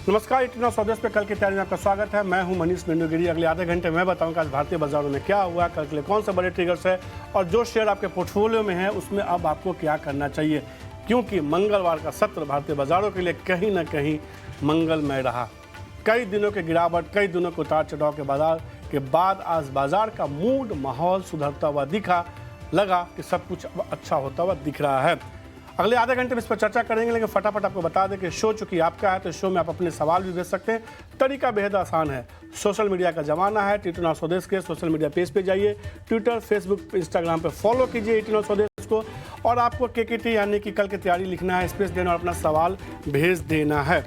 नमस्कार, इतना स्वदेश पे कल की तैयारी में आपका स्वागत है। मैं हूं मनीष मेंडूगिरी। अगले आधे घंटे में बताऊंगा आज भारतीय बाजारों में क्या हुआ, कल के लिए कौन से बड़े ट्रिगर्स है और जो शेयर आपके पोर्टफोलियो में है उसमें अब आपको क्या करना चाहिए, क्योंकि मंगलवार का सत्र भारतीय बाजारों के लिए कहीं ना कहीं मंगलमय रहा। कई दिनों के गिरावट, कई दिनों के उतार चढ़ाव के बाद आज बाजार का मूड माहौल सुधरता हुआ दिखा, लगा कि सब कुछ अच्छा होता हुआ दिख रहा है। अगले आधे घंटे में इस पर चर्चा करेंगे, लेकिन फटाफट आपको बता दें कि शो चूंकि आपका है तो शो में आप अपने सवाल भी भेज सकते हैं। तरीका बेहद आसान है, सोशल मीडिया का जमाना है। टीटू स्वदेश के सोशल मीडिया पेज पे जाइए, ट्विटर, फेसबुक, इंस्टाग्राम पे फॉलो कीजिए टीटू स्वदेश को, और आपको केकेटी यानी कि कल की तैयारी लिखना है, स्पेस देना और अपना सवाल भेज देना है।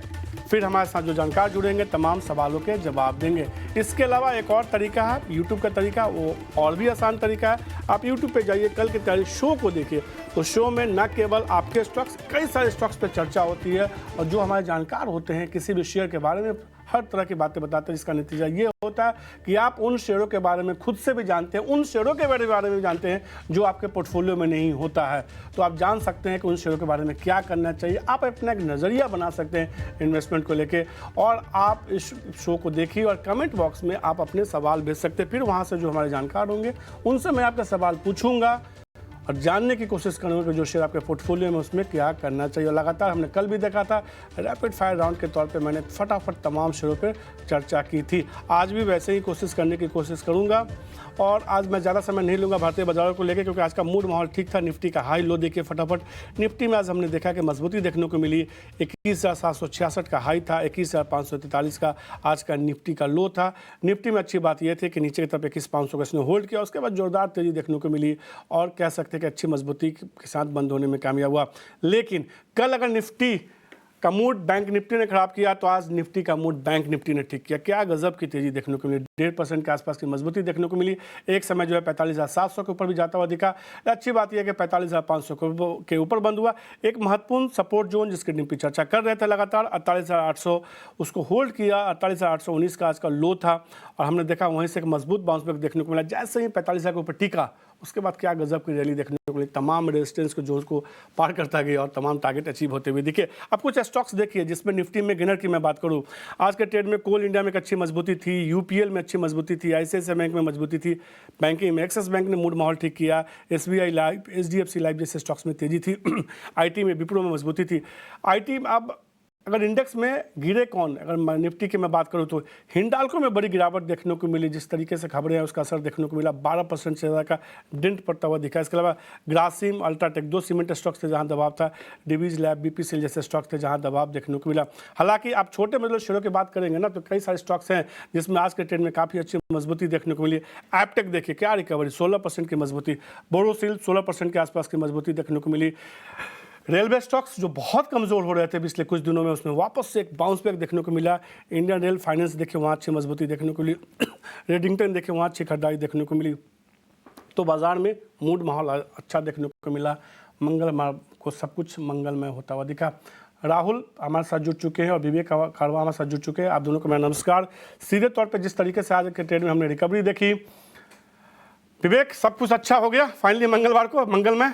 फिर हमारे साथ जो जानकार जुड़ेंगे तमाम सवालों के जवाब देंगे। इसके अलावा एक और तरीका है, यूट्यूब का तरीका, वो और भी आसान तरीका है। आप यूट्यूब पे जाइए, कल की तैयारी शो को देखिए, तो शो में न केवल आपके स्टॉक्स, कई सारे स्टॉक्स पे चर्चा होती है, और जो हमारे जानकार होते हैं किसी भी शेयर के बारे में हर तरह की बातें बताते हैं, जिसका नतीजा ये होता है कि आप उन शेयरों के बारे में खुद से भी जानते हैं, उन शेयरों के बारे में भी जानते हैं जो आपके पोर्टफोलियो में नहीं होता है। तो आप जान सकते हैं कि उन शेयरों के बारे में क्या करना चाहिए। आप अपना एक नज़रिया बना सकते हैं इन्वेस्टमेंट को लेके, और आप इस शो को देखिए और कमेंट बॉक्स में आप अपने सवाल भेज सकते हैं। फिर वहाँ से जो हमारे जानकार होंगे उनसे मैं आपका सवाल पूछूंगा और जानने की कोशिश करूँगा कि जो शेयर आपके पोर्टफोलियो में उसमें क्या करना चाहिए। लगातार हमने कल भी देखा था, रैपिड फायर राउंड के तौर पे मैंने फटाफट तमाम शेयरों पर चर्चा की थी। आज भी वैसे ही कोशिश करने की कोशिश करूँगा, और आज मैं ज़्यादा समय नहीं लूँगा भारतीय बाजारों को लेकर, क्योंकि आज का मूड माहौल ठीक था। निफ्टी का हाई लो देखिए फटाफट। निफ्टी में आज हमने देखा कि मजबूती देखने को मिली। 21,766 का हाई था, 21,543 का आज का निफ्टी का लो था। निफ्टी में अच्छी बात यह थी कि नीचे की तरफ 21,500 का इसने होल्ड किया, उसके बाद जोरदार तेजी देखने को मिली, और कह सकते कि अच्छी मजबूती के साथ बंद होने में कामयाब हुआ। लेकिन कल अगर निफ्टी का मूड बैंक निफ्टी ने खराब किया, तो आज निफ्टी का मूड बैंक निफ्टी ने ठीक किया। क्या गजब की तेजी देखने को मिली, 1.5% के आसपास की मजबूती देखने को मिली। एक समय जो है 45,700 के ऊपर भी जाता हुआ दिखा। अच्छी बात यह है कि 45,500 के ऊपर बंद हुआ। एक महत्वपूर्ण सपोर्ट जोन जिसकी निफ्टी चर्चा कर रहे थे लगातार, 48,800 उसको होल्ड किया। 48,819 का आज का लो था, और हमने देखा वहीं से एक मजबूत बाउंस बैक देखने को मिला। जैसे ही 45,000 के ऊपर टिका, उसके बाद क्या गजब की रैली देखने को मिली। तमाम रेजिस्टेंस को जोन को पार करता गया और तमाम टारगेट अचीव होते हुए दिखे। अब कुछ स्टॉक्स देखिए जिसमें निफ्टी में गिनर की मैं बात करूं, आज के ट्रेड में कोल इंडिया में एक अच्छी मजबूती थी, यूपीएल में अच्छी मजबूती थी, आईसीआईसीआई बैंक में मजबूती थी, बैंकिंग में एक्सिस बैंक ने मूड माहौल ठीक किया, एसबीआई लाइफ, एचडीएफसी लाइफ जैसे स्टॉक्स में तेजी थी। आईटी में, विप्रो में मजबूती थी। आईटी अब अगर इंडेक्स में गिरे कौन, अगर निफ्टी की मैं बात करूं तो हिंडाल्को में बड़ी गिरावट देखने को मिली। जिस तरीके से खबरें हैं उसका असर देखने को मिला, 12% से ज़्यादा का डेंट पड़ता हुआ दिखा। इसके अलावा ग्रासिम, अल्ट्राटेक, 2 सीमेंट स्टॉक्स थे जहां दबाव था। डिवीज लैब, बीपीसीएल जैसे स्टॉक्स थे जहां दबाव देखने को मिला। हालांकि आप छोटे मतलब शेयरों की बात करेंगे ना, तो कई सारे स्टॉक्स हैं जिसमें आज के ट्रेड में काफ़ी अच्छी मजबूती देखने को मिली। एपटेक देखिए क्या रिकवरी, 16% की मजबूती। बोरोसिल 16% के आसपास की मजबूती देखने को मिली। रेलवे स्टॉक्स जो बहुत कमज़ोर हो रहे थे पिछले कुछ दिनों में, उसमें वापस से एक बाउंस बैक देखने को मिला। इंडियन रेल फाइनेंस देखिए वहाँ अच्छी मजबूती देखने को मिली। रेडिंगटन देखिए वहाँ अच्छी खरीदारी देखने को मिली। तो बाजार में मूड माहौल अच्छा देखने को मिला। मंगलवार को सब कुछ मंगलमय होता हुआ दिखा। राहुल हमारे साथ जुड़ चुके हैं और विवेक खारवा हमारे साथ जुड़ चुके हैं। आप दोनों को मेरा नमस्कार। सीधे तौर पर जिस तरीके से आज के ट्रेड में हमने रिकवरी देखी, विवेक सब कुछ अच्छा हो गया फाइनली मंगलवार को, मंगलमय।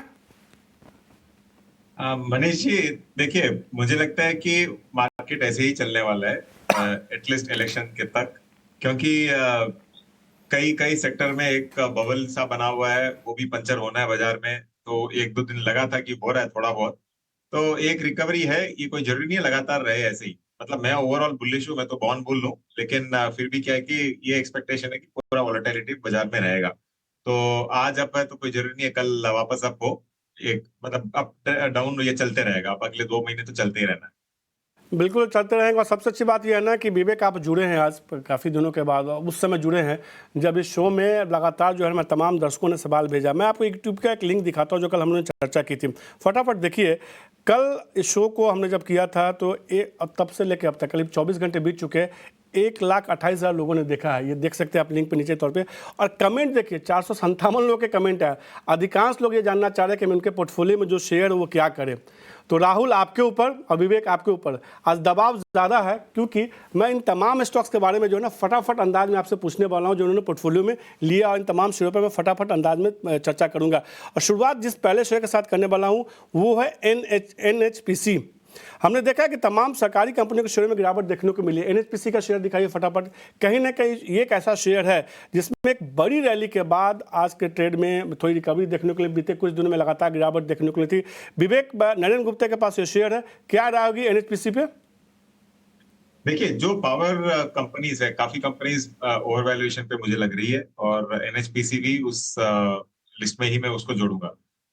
मनीष जी देखिए, मुझे लगता है कि मार्केट ऐसे ही चलने वाला है एटलीस्ट इलेक्शन के तक, क्योंकि कई कई सेक्टर में एक बबल सा बना हुआ है, वो भी पंचर होना है बाजार में। तो 1-2 दिन लगा था कि हो रहा है थोड़ा बहुत, तो एक रिकवरी है। ये कोई जरूरी नहीं है लगातार रहे ऐसे ही। मतलब मैं ओवरऑल बुलिश हूँ, मैं तो बॉन्ड बुल हूँ, लेकिन फिर भी क्या है कि ये एक्सपेक्टेशन है कि पूरा वोलेटिलिटी बाजार में रहेगा। तो आज अप है तो कोई जरूरी नहीं है कल वापस अप हो। एक मतलब अप डाउन ये चलते रहेगा, अब अगले 2 महीने तो चलते ही रहना है। बिल्कुल चलते रहेंगे। और सबसे अच्छी बात यह है ना कि विवेक आप जुड़े हैं आज काफ़ी दिनों के बाद, उस समय जुड़े हैं जब इस शो में लगातार जो है मैं तमाम दर्शकों ने सवाल भेजा। मैं आपको यूट्यूब का एक लिंक दिखाता हूँ जो कल हमने चर्चा की थी, फटाफट देखिए। कल इस शो को हमने जब किया था तो तब से लेकर अब तक करीब 24 घंटे बीत चुके हैं। 1,28,000 लोगों ने देखा है, ये देख सकते हैं आप लिंक पे नीचे तौर पे। और कमेंट देखिए, 457 लोगों के कमेंट है। अधिकांश लोग ये जानना चाह रहे हैं कि मैं उनके पोर्टफोलियो में जो शेयर है वो क्या करें। तो राहुल आपके ऊपर और विवेक आपके ऊपर आज दबाव ज़्यादा है, क्योंकि मैं इन तमाम स्टॉक्स के बारे में जो है ना फटाफट अंदाज में आपसे पूछने वाला हूँ जो उन्होंने पोर्टफोलियो में लिया, और इन तमाम शेयरों पर मैं फटाफट अंदाज में चर्चा करूँगा। और शुरुआत जिस पहले शेयर के साथ करने वाला हूँ वो है NHPC। हमने देखा है कि तमाम सरकारी कंपनियों के शेयर में गिरावट देखने को मिली है। एनएचपीसी का शेयर दिखाइए फटाफट। कहीं ना कहीं ये एक ऐसा शेयर है जिसमें एक बड़ी रैली के बाद आज के ट्रेड में थोड़ी रिकवरी देखने को मिली। बीते कुछ दिनों में लगातार गिरावट देखने को मिली थी। विवेक, नरेंद्र गुप्ता के पास ये शेयर है, क्या राय होगी एनएचपीसी पे? देखिए, जो पावर कंपनीज है, काफी कंपनीज ओवर वैल्यूएशन पे मुझे लग रही है, और एनएचपीसी भी उस लिस्ट में ही मैं उसको जोड़ूंगा।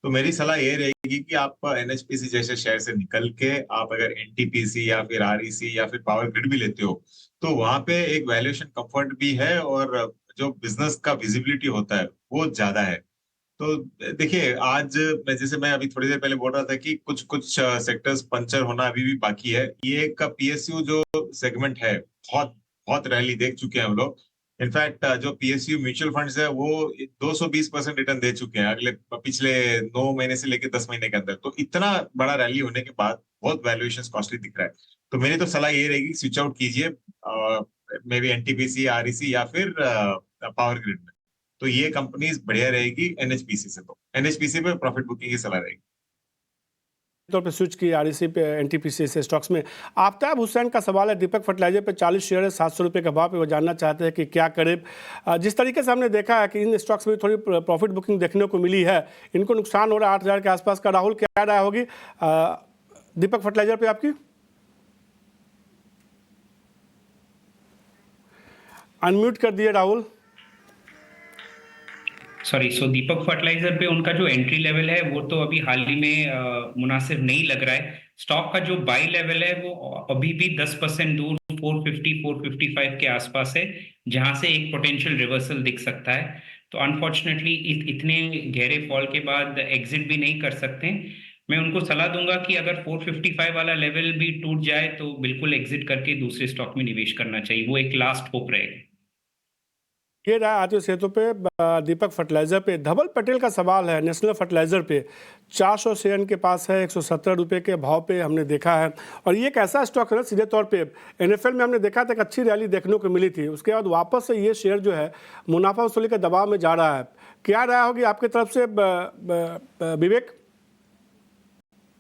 तो मेरी सलाह ये रहेगी कि आप एनएचपीसी जैसे शेयर से निकल के आप अगर एनटीपीसी या फिर आरईसी या फिर पावर ग्रिड भी लेते हो, तो वहां पे एक वैल्यूएशन कंफर्ट भी है, और जो बिजनेस का विजिबिलिटी होता है वो ज्यादा है। तो देखिए, आज मैं अभी थोड़ी देर पहले बोल रहा था कि कुछ कुछ सेक्टर्स पंचर होना अभी भी बाकी है। ये एक पीएसयू जो सेगमेंट है, बहुत बहुत रैली देख चुके हैं हम लोग। इनफैक्ट जो पीएसयू म्यूचुअल फंड्स है वो 220% रिटर्न दे चुके हैं अगले पिछले 9 महीने से लेकर 10 महीने के अंदर। तो इतना बड़ा रैली होने के बाद बहुत वैल्यूएशन कॉस्टली दिख रहा है। तो मेरी तो सलाह ये रहेगी, स्विच आउट कीजिए मे बी एनटीपीसी, आरईसी या फिर पावर ग्रिड में। तो ये कंपनीज बढ़िया रहेगी एनएचपीसी से। तो एनएचपीसी पे प्रॉफिट बुकिंग की सलाह रहेगी। तौर पे स्विच की आरईसी पे, एनटीपीसी से स्टॉक्स में। आफ्ताब हुसैन का सवाल है, दीपक फर्टिलाइजर पे 40 शेयर है, 700 रुपये के भाव पे, वो जानना चाहते हैं कि क्या करें। जिस तरीके से हमने देखा है कि इन स्टॉक्स में थोड़ी प्रॉफिट बुकिंग देखने को मिली है, इनको नुकसान हो रहा है 8,000 के आसपास का। राहुल, क्या राय होगी दीपक फर्टिलाइजर पे आपकी? अनम्यूट कर दिए राहुल। सॉरी, सो दीपक फर्टिलाइजर पे उनका जो एंट्री लेवल है वो तो अभी हाल ही में मुनासिब नहीं लग रहा है। स्टॉक का जो बाई लेवल है वो अभी भी 10% दूर 450 455 के आसपास है, जहां से एक पोटेंशियल रिवर्सल दिख सकता है। तो अनफॉर्चुनेटली इतने गहरे फॉल के बाद एग्जिट भी नहीं कर सकते। मैं उनको सलाह दूंगा कि अगर 455 वाला लेवल भी टूट जाए तो बिल्कुल एग्जिट करके दूसरे स्टॉक में निवेश करना चाहिए, वो एक लास्ट होप रहेगा। ये रहा आतिश सेतु पे दीपक फर्टिलाइजर पे। धवल पटेल का सवाल है नेशनल फर्टिलाइजर पे, 400 शेयर के पास है, 117 रुपये के भाव पे हमने देखा है। और ये एक ऐसा स्टॉक है ना, सीधे तौर पे एनएफएल में हमने देखा था कि अच्छी रैली देखने को मिली थी, उसके बाद वापस से ये शेयर जो है मुनाफा वसूली के दबाव में जा रहा है। क्या राय होगी आपकी तरफ से विवेक?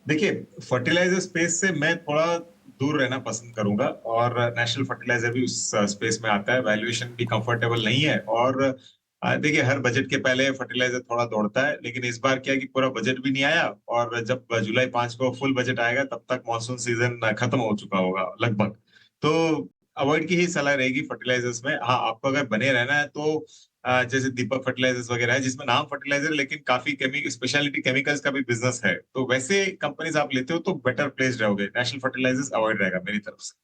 देखिए, फर्टिलाइजर स्पेस से मैं थोड़ा दूर रहना पसंद करूंगा, और नेशनल फर्टिलाइजर भी उस स्पेस में आता है। वैल्यूएशन भी कंफर्टेबल नहीं है, और देखिए, हर बजट के पहले फर्टिलाइजर थोड़ा दौड़ता है, लेकिन इस बार क्या है कि पूरा बजट भी नहीं आया, और जब जुलाई 5 को फुल बजट आएगा तब तक मानसून सीजन खत्म हो चुका होगा लगभग। तो अवॉइड की ही सलाह रहेगी फर्टिलाइजर्स में। हाँ, आपको अगर बने रहना है तो जैसे दीपक फर्टिलाइजर्स वगैरह है, जिसमें नाम फर्टिलाइजर लेकिन काफी स्पेशलिटी केमिकल्स का भी बिजनेस है, तो वैसे कंपनीज आप लेते हो तो बेटर प्लेस्ड रहोगे। नेशनल फर्टिलाइजर्स अवॉइड रहेगा मेरी तरफ से।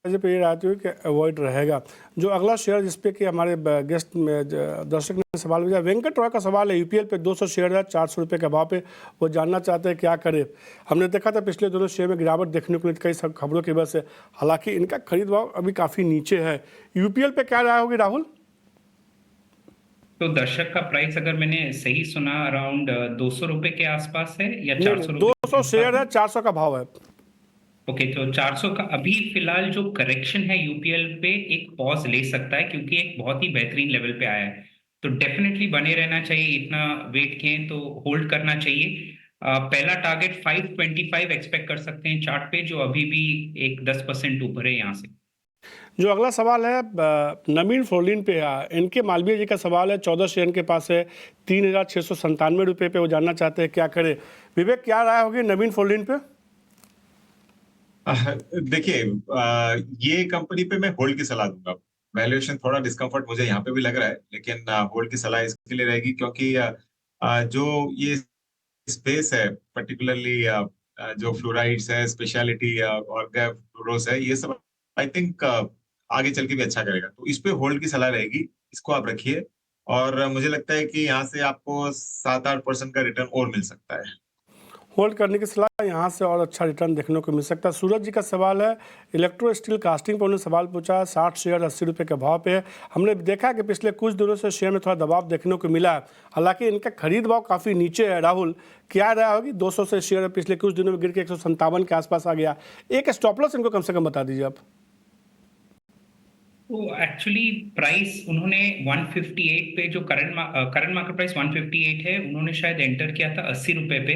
मुझे पे ये रहती हुई कि अवॉइड रहेगा। जो अगला शेयर जिसपे कि हमारे गेस्ट में दर्शक ने सवाल भेजा, वेंकट रॉय का सवाल है, यूपीएल पे 200 शेयर है, 400 रुपये के भाव पे, वो जानना चाहते हैं क्या करें। हमने देखा था पिछले दोनों शेयर में गिरावट देखने को मिली कई सब खबरों की वजह से, हालांकि इनका खरीद भाव अभी काफ़ी नीचे है। यूपीएल पे क्या राय होगी राहुल? तो दर्शक का प्राइस अगर मैंने सही सुना अराउंड 200 रुपए के आसपास है या नहीं 400 नहीं, रुपए के 200 शेयर आसपास है, 400 का भाव है। ओके, तो 400 का अभी फिलहाल जो करेक्शन है यूपीएल पे एक पॉज ले सकता है, क्योंकि एक बहुत ही बेहतरीन लेवल पे आया है। तो डेफिनेटली बने रहना चाहिए, इतना वेट किए तो होल्ड करना चाहिए। पहला टारगेट 525 एक्सपेक्ट कर सकते हैं चार्ट पे, जो अभी भी एक 10% ऊपर है यहाँ से। जो अगला सवाल है नवीन फोरलिन पे है, इनके मालवीय जी का सवाल है, 14 शेयर के पास है, 3,697 रुपये पे, वो जानना चाहते हैं क्या करें। विवेक, क्या राय होगी नवीन फोरलिन पे? देखिए, ये कंपनी पे मैं होल्ड की सलाह दूंगा। वैल्यूएशन थोड़ा डिस्कम्फर्ट मुझे यहाँ पे भी लग रहा है, लेकिन होल्ड की सलाह इसके लिए रहेगी क्योंकि जो ये स्पेस है, पर्टिकुलरली जो फ्लोराइड्स है, स्पेशलिटी और फ्लोरोस है, ये सब आई थिंक आगे चल के भी अच्छा करेगा। तो इस पे होल्ड की सलाह रहेगी, इसको आप रखिए। और मुझे लगता है कि यहाँ से आपको 7-8% का रिटर्न और मिल सकता है। होल्ड करने की सलाह, यहाँ से और अच्छा रिटर्न देखने को मिल सकता है। सूरज जी का सवाल है, इलेक्ट्रो स्टील कास्टिंग पर उन्होंने सवाल पूछा है, 60 शेयर 80 रुपये के भाव पे है। हमने देखा कि पिछले कुछ दिनों से शेयर में थोड़ा दबाव देखने को मिला है, हालांकि इनका खरीद भाव काफ़ी नीचे है। राहुल, क्या राय होगी? 200 से शेयर पिछले कुछ दिनों में गिर के 157 के आसपास आ गया। एक स्टॉप लॉस इनको कम से कम बता दीजिए आप। तो एक्चुअली प्राइस उन्होंने 158 पे, जो करंट मार्केट प्राइस 158 है, उन्होंने शायद एंटर किया था 80 रुपए पे।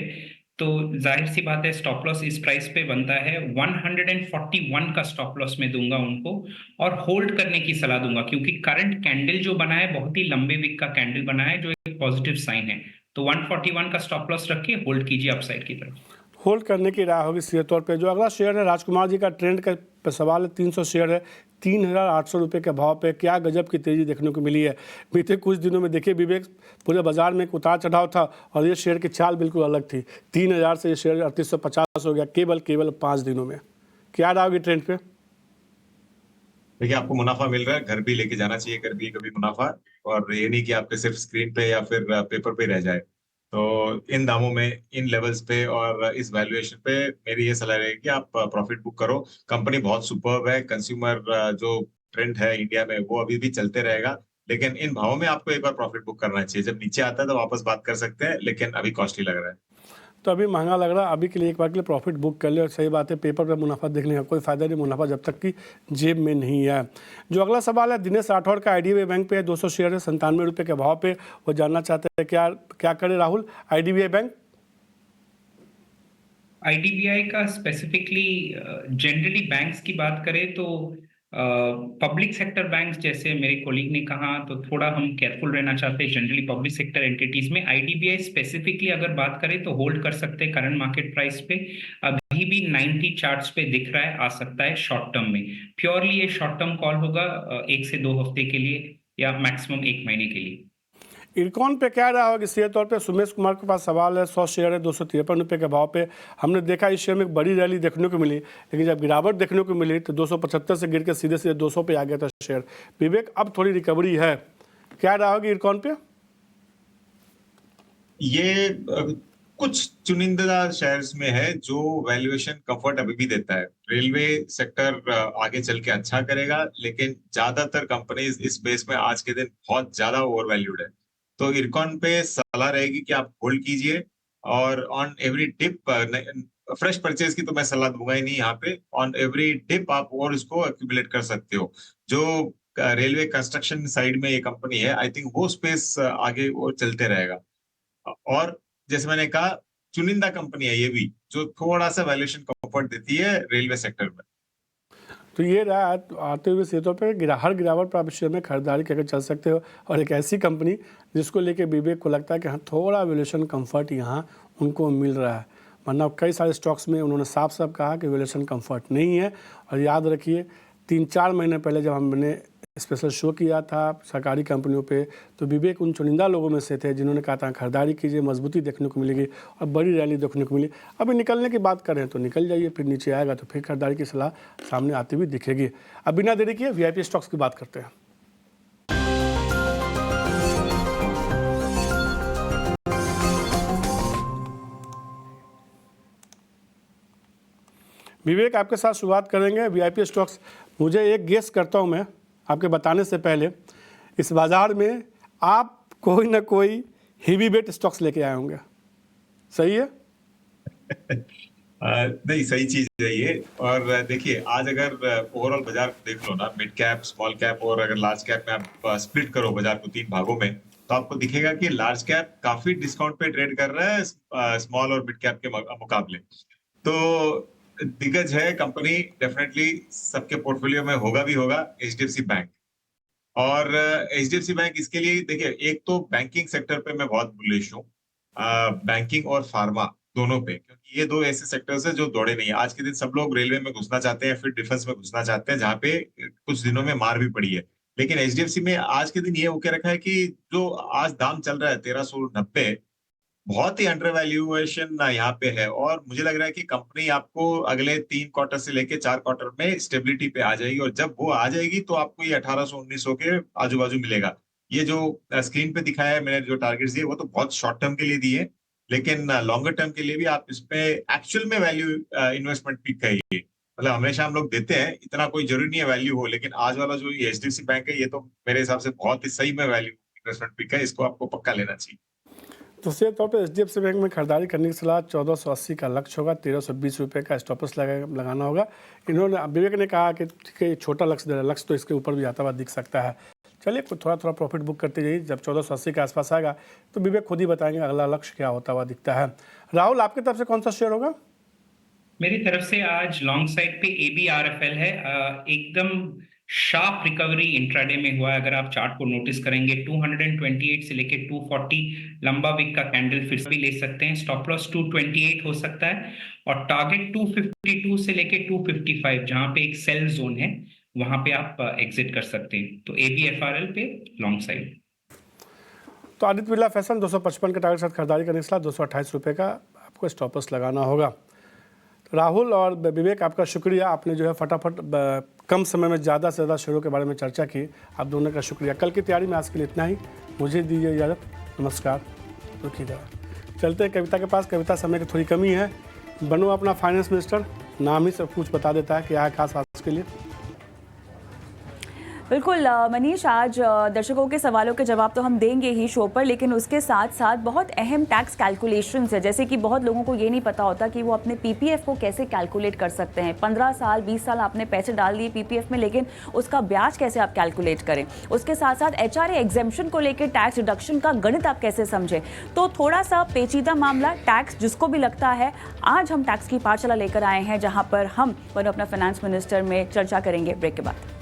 तो जाहिर सी बात है स्टॉप लॉस इस प्राइस पे बनता है। 141 का स्टॉप लॉस मैं दूंगा उनको और होल्ड करने की सलाह दूंगा, क्योंकि करंट कैंडल जो बना है बहुत ही लंबे विक का कैंडल बना है जो एक पॉजिटिव साइन है। तो 141 का स्टॉप लॉस रख के होल्ड कीजिए अपसाइड की तरफ। होल्ड करने की राय होगी सीधे तौर पे। जो अगला शेयर है राजकुमार जी का ट्रेंड का पे सवाल है, 300 शेयर है, 3,800 रुपये के भाव पे क्या गजब की तेज़ी देखने को मिली है। बीते कुछ दिनों में देखिए विवेक, पूरे बाजार में एक उतार चढ़ाव था और ये शेयर की चाल बिल्कुल अलग थी। 3,000 से ये शेयर 3850 हो गया केवल 5 दिनों में। क्या राय होगी ट्रेंड पे? देखिए, आपको मुनाफा मिल रहा है, घर भी लेके जाना चाहिए कभी कभी मुनाफा, और ये नहीं कि आपके सिर्फ स्क्रीन पे या फिर पेपर पे रह जाए। तो इन दामों में, इन लेवल्स पे और इस वैल्यूएशन पे मेरी ये सलाह रहेगी कि आप प्रॉफिट बुक करो। कंपनी बहुत सुपर्ब है, कंज्यूमर जो ट्रेंड है इंडिया में वो अभी भी चलते रहेगा, लेकिन इन भावों में आपको एक बार प्रॉफिट बुक करना चाहिए। जब नीचे आता है तो वापस बात कर सकते हैं, लेकिन अभी कॉस्टली लग रहा है। तो अभी महंगा लग रहा है, अभी के लिए एक बार के लिए प्रॉफिट बुक कर ले। और सही बात है, पेपर पे मुनाफा देखने का कोई फ़ायदा नहीं, मुनाफा जब तक कि जेब में नहीं है। जो अगला सवाल है दिनेश राठौर का, आईडीबीआई बैंक पे है, 200 शेयर है, 97 रुपये के भाव पे। वो जानना चाहते हैं क्या क्या करे राहुल आईडीबीआई बैंक? आईडीबीआई का स्पेसिफिकली जनरली बैंक्स की बात करें तो पब्लिक सेक्टर बैंक्स, जैसे मेरे कोलीग ने कहा, तो थोड़ा हम केयरफुल रहना चाहते हैं जनरली पब्लिक सेक्टर एंटिटीज में। आईडीबीआई स्पेसिफिकली अगर बात करें तो होल्ड कर सकते हैं करंट मार्केट प्राइस पे। अभी भी 90 चार्ट्स पे दिख रहा है, आ सकता है शॉर्ट टर्म में। प्योरली ये शॉर्ट टर्म कॉल होगा 1 से 2 हफ्ते के लिए या मैक्सिमम 1 महीने के लिए। इरकॉन पे क्या रहा होगा सीधे तौर पे? सुमेश कुमार के पास सवाल है, 100 शेयर है, 253 रुपये के भाव पे। हमने देखा इस शेयर में एक बड़ी रैली देखने को मिली, लेकिन जब गिरावट देखने को मिली तो 275 से गिर के सीधे सीधे 200 पे आ गया था शेयर। विवेक, अब थोड़ी रिकवरी है, क्या रहा होगी इरकॉन पे? ये कुछ चुनिंदा शेयर्स में है जो वैल्यूएशन कंफर्ट अभी भी देता है। रेलवे सेक्टर आगे चल के अच्छा करेगा, लेकिन ज्यादातर कंपनीज इस स्पेस में आज के दिन बहुत ज्यादा ओवर वैल्यूड है। तो इरकॉन पे सलाह रहेगी कि आप होल्ड कीजिए, और on every dip, fresh purchase की तो मैं सलाह दूंगा ही नहीं यहाँ पे। ऑन एवरी डिप आप और इसको एक्यूमुलेट कर सकते हो। जो रेलवे कंस्ट्रक्शन साइड में ये कंपनी है, आई थिंक वो स्पेस आगे और चलते रहेगा। और जैसे मैंने कहा, चुनिंदा कंपनी है ये भी, जो थोड़ा सा वैल्यूएशन कंफर्ट देती है रेलवे सेक्टर में। तो ये रहा आते हुए सीधे तौर पर हर गिरावट पर आप शेयर में खरीदारी करके चल सकते हो। और एक ऐसी कंपनी जिसको लेके विवेक को लगता है कि हाँ थोड़ा वैल्यूएशन कंफर्ट यहाँ उनको मिल रहा है, वरना कई सारे स्टॉक्स में उन्होंने साफ साफ कहा कि वैल्यूएशन कंफर्ट नहीं है। और याद रखिए 3-4 महीने पहले जब हमने स्पेशल शो किया था सरकारी कंपनियों पे, तो विवेक उन चुनिंदा लोगों में से थे जिन्होंने कहा था खरीदारी कीजिए, मजबूती देखने को मिलेगी और बड़ी रैली देखने को मिली। अभी निकलने की बात करें तो निकल जाइए, फिर नीचे आएगा तो फिर खरीदारी की सलाह सामने आती हुई दिखेगी। अब बिना देरी किए वीआईपी स्टॉक्स की बात करते हैं। विवेक, आपके साथ शुरुआत करेंगे वीआईपी स्टॉक्स। मुझे एक गेस करता हूं मैं आपके बताने से पहले, इस बाजार में आप कोई ना कोई हेवी वेट स्टॉक्स लेके आए होंगे, सही है? नहीं, सही चीज है ये। और देखिए, आज अगर ओवरऑल बाजार देख लो ना, मिड कैप, स्मॉल कैप और अगर लार्ज कैप में आप स्प्लिट करो बाजार को 3 भागों में, तो आपको दिखेगा कि लार्ज कैप काफी डिस्काउंट पे ट्रेड कर रहा है स्मॉल और मिड कैप के मुकाबले। तो दिग्गज है कंपनी, डेफिनेटली सबके पोर्टफोलियो में होगा भी होगा, एचडीएफसी बैंक। और एचडीएफसी बैंक इसके लिए, देखिए, एक तो बैंकिंग सेक्टर पे मैं बहुत बुलिश हूँ, बैंकिंग और फार्मा दोनों पे, क्योंकि ये दो ऐसे सेक्टर्स है जो दौड़े नहीं है। आज के दिन सब लोग रेलवे में घुसना चाहते हैं, फिर डिफेंस में घुसना चाहते हैं, जहाँ पे कुछ दिनों में मार भी पड़ी है। लेकिन एचडीएफसी में आज के दिन ये होके रखा है कि जो आज दाम चल रहा है 1390, बहुत ही अंडर वैल्यूएशन यहाँ पे है। और मुझे लग रहा है कि कंपनी आपको अगले 3 क्वार्टर से लेके 4 क्वार्टर में स्टेबिलिटी पे आ जाएगी, और जब वो आ जाएगी तो आपको ये 1800-1900 के आजू बाजू मिलेगा। ये जो स्क्रीन पे दिखाया है मैंने, जो टारगेट्स दिए, वो तो बहुत शॉर्ट टर्म के लिए दिए, लेकिन लॉन्गर टर्म के लिए भी आप इसमें एक्चुअल में वैल्यू इन्वेस्टमेंट पिक करिए। मतलब हमेशा हम लोग देते हैं, इतना कोई जरूरी नहीं है वैल्यू हो, लेकिन आज वाला जो एचडीएफसी बैंक है, ये तो मेरे हिसाब से बहुत ही सही में वैल्यू इन्वेस्टमेंट पिक है, इसको आपको पक्का लेना चाहिए। दूसरे तौर पर एचडीएफसी बैंक में खरीदारी करने की सलाह, 1480 का लक्ष्य होगा, 1320 रुपये का स्टॉप लॉस लगाना होगा। इन्होंने, विवेक ने कहा कि ठीक है ये छोटा लक्ष्य दे रहा है, लक्ष्य तो इसके ऊपर भी आता हुआ दिख सकता है। चलिए कुछ थोड़ा थोड़ा प्रॉफिट बुक करते जाइए, जब 1480 के आसपास आएगा तो विवेक खुद ही बताएंगे अगला लक्ष्य क्या होता हुआ दिखता है। राहुल, आपकी तरफ से कौन सा शेयर होगा? मेरी तरफ से आज लॉन्ग साइड पे ABRFL है। एकदम शार्प रिकवरी इंट्राडे में हुआ है। अगर आप चार्ट को नोटिस करेंगे 228 से लेके 240 लंबा विक का कैंडल फिर से भी ले सकते हैं। स्टॉप लॉस 228 हो सकता है और टारगेट 252 से लेके 255 जहां पे एक सेल जोन है वहां पे आप एग्जिट कर सकते हैं। तो ABFRL पे लॉन्ग साइड। तो आदित्य बिरला फैशन 255 के टारगेट के साथ खरीदारी करने के साथ 228 रुपये का आपको स्टॉप लॉस लगाना होगा। राहुल और विवेक, आपका शुक्रिया, आपने जो है फटाफट कम समय में ज़्यादा से ज़्यादा शेयरों के बारे में चर्चा की, आप दोनों का शुक्रिया। कल की तैयारी में आज के लिए इतना ही, मुझे दीजिए इजाज़त, नमस्कार। रुकिए जरा, चलते हैं कविता के पास। कविता, समय की थोड़ी कमी है, बनो अपना फाइनेंस मिनिस्टर, नाम ही सब कुछ बता देता है क्या है खास आज के लिए। बिल्कुल मनीष, आज दर्शकों के सवालों के जवाब तो हम देंगे ही शो पर, लेकिन उसके साथ साथ बहुत अहम टैक्स कैलकुलेशंस है। जैसे कि बहुत लोगों को ये नहीं पता होता कि वो अपने PPF को कैसे कैलकुलेट कर सकते हैं। 15 साल 20 साल आपने पैसे डाल दिए PPF में, लेकिन उसका ब्याज कैसे आप कैलकुलेट करें। उसके साथ साथ HRA एग्जेम्पशन को लेकर टैक्स डिडक्शन का गणित आप कैसे समझें। तो थोड़ा सा पेचीदा मामला टैक्स जिसको भी लगता है, आज हम टैक्स की पाठशाला लेकर आए हैं जहाँ पर हम बनो अपना फाइनेंस मिनिस्टर में चर्चा करेंगे। ब्रेक के बाद।